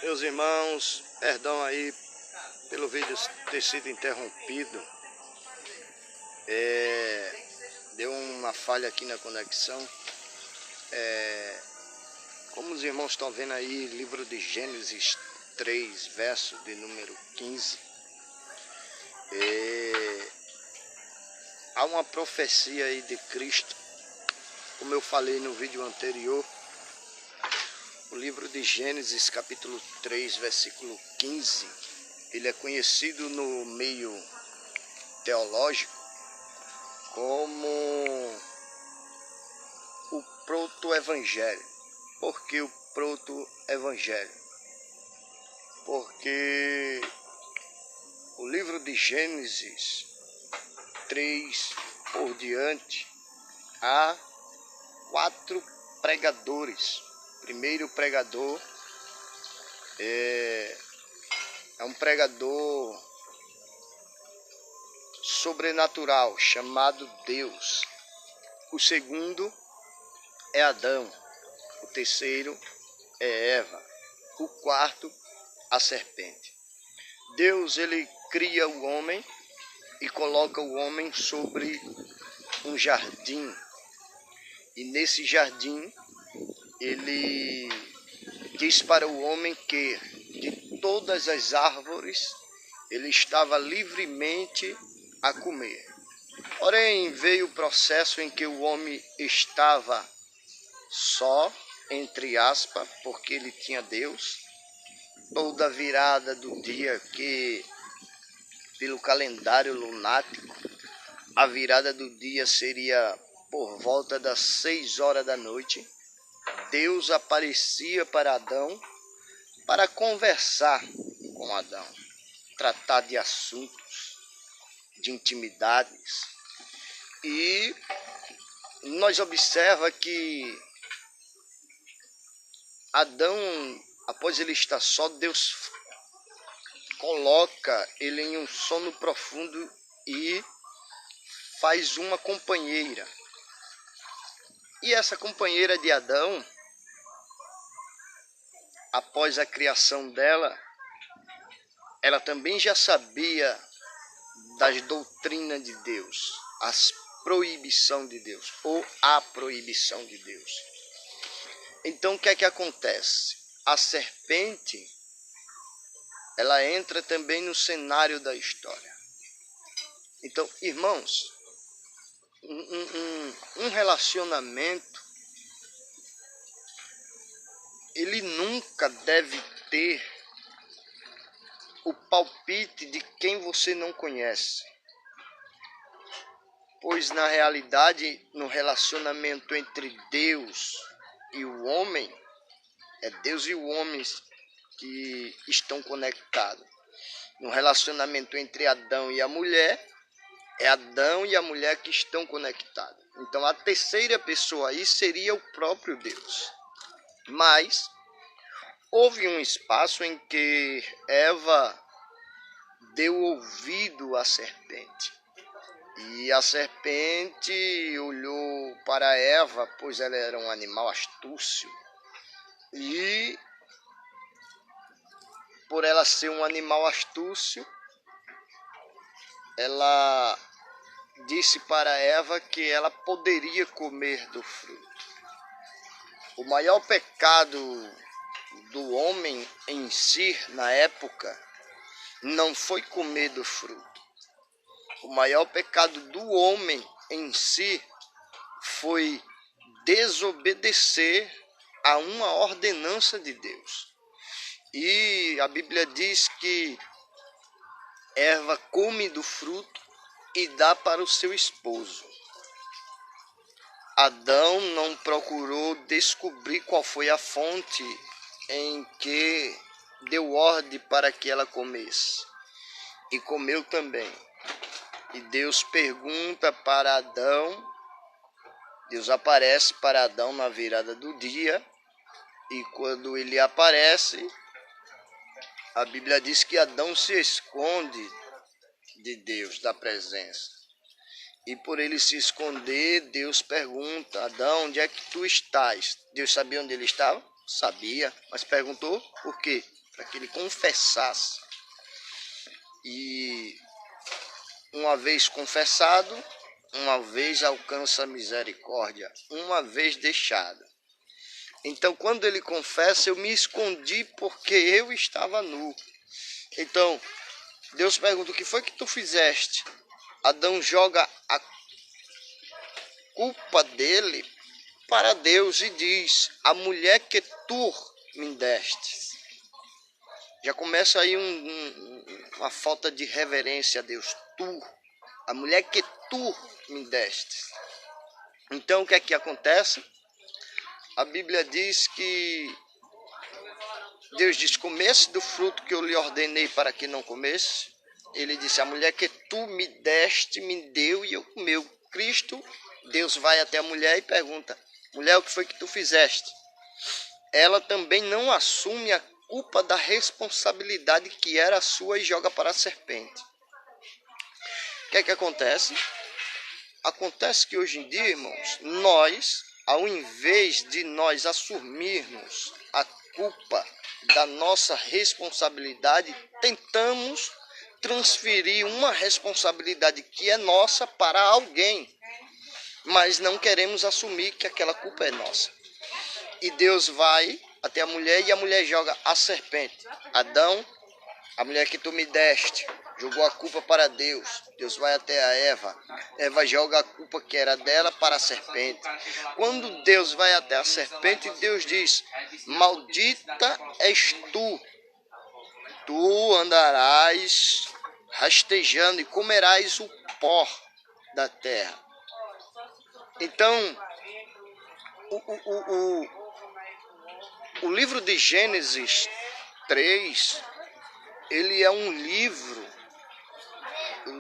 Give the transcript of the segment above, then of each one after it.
Meus irmãos, perdão aí pelo vídeo ter sido interrompido. Deu uma falha aqui na conexão. Como os irmãos estão vendo aí, livro de Gênesis 3, verso de número 15. Há uma profecia aí de Cristo, como eu falei no vídeo anterior. O livro de Gênesis, capítulo 3, versículo 15, ele é conhecido no meio teológico como o proto-evangelho. Por que o proto-evangelho? Porque o livro de Gênesis 3 por diante, há 4 pregadores. O primeiro pregador é um pregador sobrenatural chamado Deus. O segundo é Adão. O terceiro é Eva. O quarto, a serpente. Deus, ele cria o homem e coloca o homem sobre um jardim. E nesse jardim, ele diz para o homem que de todas as árvores ele estava livremente a comer. Porém, veio o processo em que o homem estava só, entre aspas, porque ele tinha Deus. Toda virada do dia, que pelo calendário lunático, a virada do dia seria por volta das 6 horas da noite. Deus aparecia para Adão para conversar com Adão, tratar de assuntos, de intimidades. E nós observamos que Adão, após ele estar só, Deus coloca ele em um sono profundo e faz uma companheira. E essa companheira de Adão, após a criação dela, ela também já sabia das doutrinas de Deus, as proibição de Deus, ou a proibição de Deus. Então o que é que acontece? A serpente, ela entra também no cenário da história. Então, irmãos, um relacionamento, ele nunca deve ter o palpite de quem você não conhece. Pois na realidade, no relacionamento entre Deus e o homem, é Deus e o homem que estão conectados. No relacionamento entre Adão e a mulher, é Adão e a mulher que estão conectados. Então a terceira pessoa aí seria o próprio Deus. Mas houve um espaço em que Eva deu ouvido à serpente. E a serpente olhou para Eva, pois ela era um animal astúcio. E por ela ser um animal astúcio, ela disse para Eva que ela poderia comer do fruto. O maior pecado do homem em si, na época, não foi comer do fruto. O maior pecado do homem em si foi desobedecer a uma ordenança de Deus. E a Bíblia diz que Eva come do fruto e dá para o seu esposo. Adão não procurou descobrir qual foi a fonte em que deu ordem para que ela comesse. E comeu também. E Deus pergunta para Adão, Deus aparece para Adão na virada do dia, e quando ele aparece, a Bíblia diz que Adão se esconde de Deus, da presença. E por ele se esconder, Deus pergunta: Adão, onde é que tu estás? Deus sabia onde ele estava? Sabia, mas perguntou por quê? Para que ele confessasse. E uma vez confessado, uma vez alcança a misericórdia, uma vez deixado. Então, quando ele confessa, eu me escondi porque eu estava nu. Então, Deus pergunta: o que foi que tu fizeste? Adão joga a culpa dele para Deus e diz: a mulher que tu me deste. Já começa aí uma falta de reverência a Deus. Tu, a mulher que tu me deste. Então, o que é que acontece? A Bíblia diz que Deus diz: comesse do fruto que eu lhe ordenei para que não comesse. Ele disse: a mulher que tu me deste, me deu e eu comeu. Cristo, Deus vai até a mulher e pergunta: mulher, o que foi que tu fizeste? Ela também não assume a culpa da responsabilidade que era sua e joga para a serpente. O que é que acontece? Acontece que hoje em dia, irmãos, nós, ao invés de nós assumirmos a culpa da nossa responsabilidade, tentamos transferir uma responsabilidade que é nossa para alguém, mas não queremos assumir que aquela culpa é nossa. E Deus vai até a mulher e a mulher joga a serpente. Adão, a mulher que tu me deste, jogou a culpa para Deus. Deus vai até a Eva. Eva joga a culpa que era dela para a serpente. Quando Deus vai até a serpente, Deus diz: maldita és tu. Tu andarás rastejando e comerás o pó da terra. Então, o livro de Gênesis 3, ele é um livro,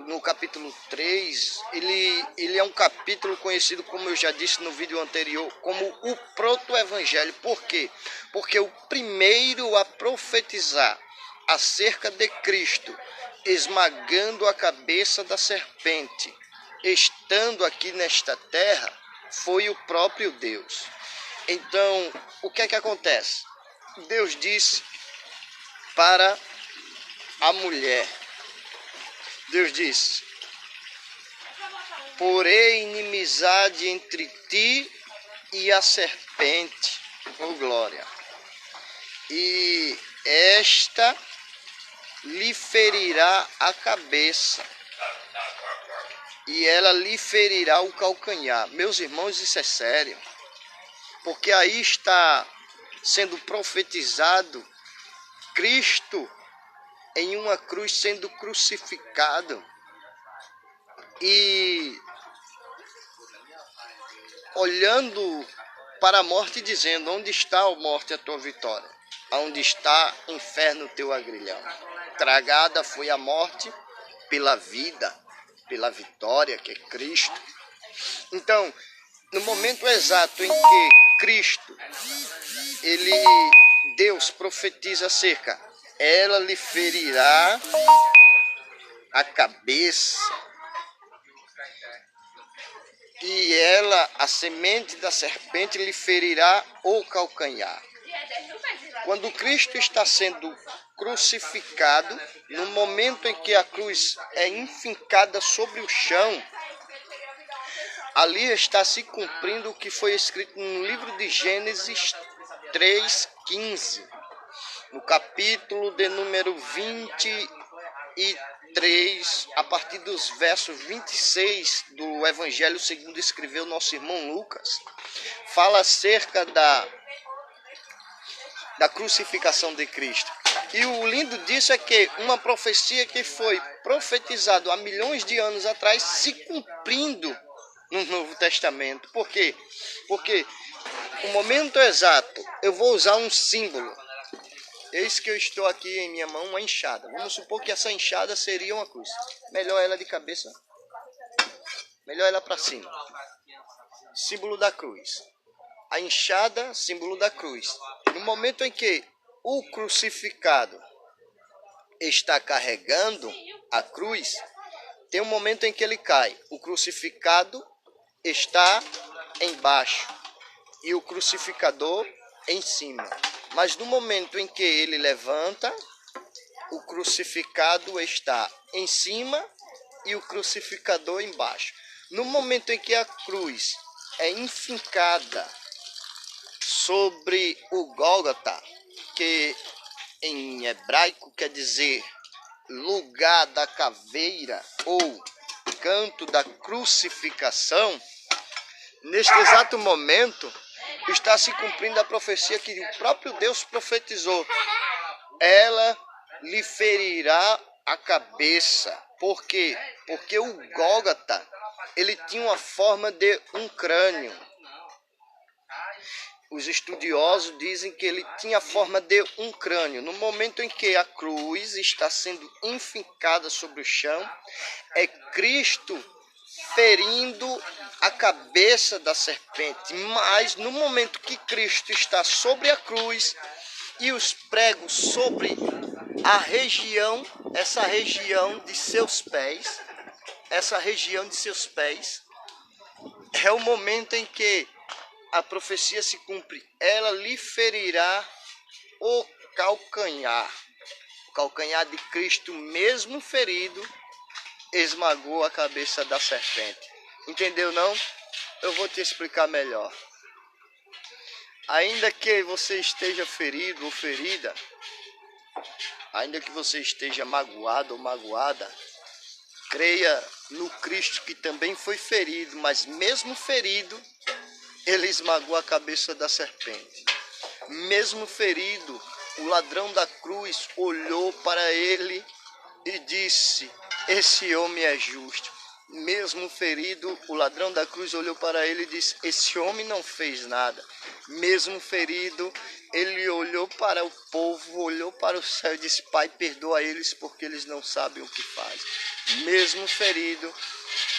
no capítulo 3, ele é um capítulo conhecido, como eu já disse no vídeo anterior, como o proto-evangelho. Por quê? Porque o primeiro a profetizar acerca de Cristo, esmagando a cabeça da serpente, estando aqui nesta terra, foi o próprio Deus. Então, o que é que acontece? Deus disse para a mulher, Deus disse: porém inimizade entre ti e a serpente, oh glória, e esta lhe ferirá a cabeça, e ela lhe ferirá o calcanhar. Meus irmãos, isso é sério, porque aí está sendo profetizado Cristo em uma cruz sendo crucificado e olhando para a morte e dizendo: onde está, ó morte, a tua vitória? Onde está, inferno, o teu agrilhão? Tragada foi a morte pela vida, pela vitória que é Cristo. Então, no momento exato em que Cristo, Deus profetiza acerca, ela lhe ferirá a cabeça, e ela, a semente da serpente, lhe ferirá o calcanhar. Quando Cristo está sendo crucificado, no momento em que a cruz é enfincada sobre o chão, ali está se cumprindo o que foi escrito no livro de Gênesis 3:15, no capítulo de número 23, a partir dos versos 26 do Evangelho segundo escreveu nosso irmão Lucas, fala acerca da crucificação de Cristo. E o lindo disso é que uma profecia que foi profetizada há milhões de anos atrás se cumprindo no Novo Testamento. Por quê? Porque o momento exato, eu vou usar um símbolo. Eis que eu estou aqui em minha mão, uma enxada. Vamos supor que essa enxada seria uma cruz. Melhor ela de cabeça, melhor ela para cima. Símbolo da cruz. A enxada, símbolo da cruz. No momento em que o crucificado está carregando a cruz, Tem um momento em que ele cai. O crucificado está embaixo e o crucificador em cima. Mas no momento em que ele levanta, o crucificado está em cima e o crucificador embaixo. No momento em que a cruz é enfincada sobre o Gólgota, que em hebraico quer dizer lugar da caveira ou canto da crucificação, neste exato momento está se cumprindo a profecia que o próprio Deus profetizou. Ela lhe ferirá a cabeça. Por quê? Porque o Gólgota, ele tinha uma forma de um crânio. Os estudiosos dizem que ele tinha a forma de um crânio. No momento em que a cruz está sendo enfincada sobre o chão, é Cristo ferindo a cabeça da serpente. Mas no momento que Cristo está sobre a cruz e os pregos sobre a região, essa região de seus pés, é o momento em que a profecia se cumpre. Ela lhe ferirá o calcanhar. O calcanhar de Cristo, mesmo ferido, esmagou a cabeça da serpente. Entendeu, não? Eu vou te explicar melhor. Ainda que você esteja ferido ou ferida, ainda que você esteja magoado ou magoada, creia no Cristo que também foi ferido, mas mesmo ferido, ele esmagou a cabeça da serpente. Mesmo ferido, o ladrão da cruz olhou para ele e disse: esse homem é justo. Mesmo ferido, o ladrão da cruz olhou para ele e disse: esse homem não fez nada. Mesmo ferido, ele olhou para o povo, olhou para o céu e disse: Pai, perdoa eles porque eles não sabem o que fazem. Mesmo ferido,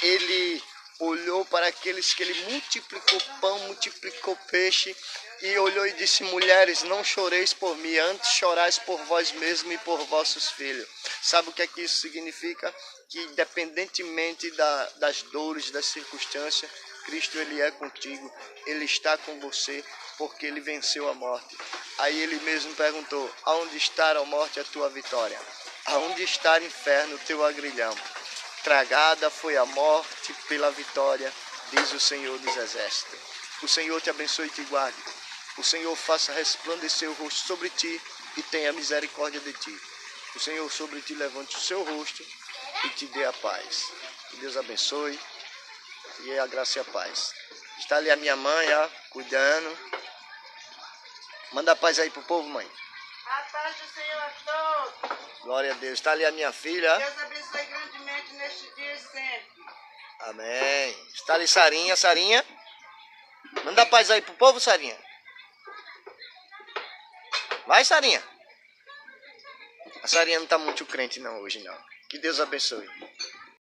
ele olhou para aqueles que ele multiplicou pão, multiplicou peixe, e olhou e disse: mulheres, não choreis por mim, antes chorais por vós mesmos e por vossos filhos. Sabe o que é que isso significa? Que independentemente das dores, das circunstâncias, Cristo ele é contigo, ele está com você, porque ele venceu a morte. Aí ele mesmo perguntou: aonde está a morte a tua vitória? Aonde está o inferno o teu agrilhão? Tragada foi a morte pela vitória, diz o Senhor dos Exércitos. O Senhor te abençoe e te guarde. O Senhor faça resplandecer o rosto sobre ti e tenha misericórdia de ti. O Senhor sobre ti levante o seu rosto e te dê a paz. Que Deus abençoe e a graça e a paz. Está ali a minha mãe, ó, cuidando. Manda a paz aí pro povo, mãe. A paz do Senhor a todos. Glória a Deus. Está ali a minha filha. Deus abençoe grandemente neste dia e sempre. Amém. Está ali Sarinha, Sarinha. Manda a paz aí pro povo, Sarinha. Vai, Sarinha. A Sarinha não está muito crente não hoje não. Que Deus abençoe.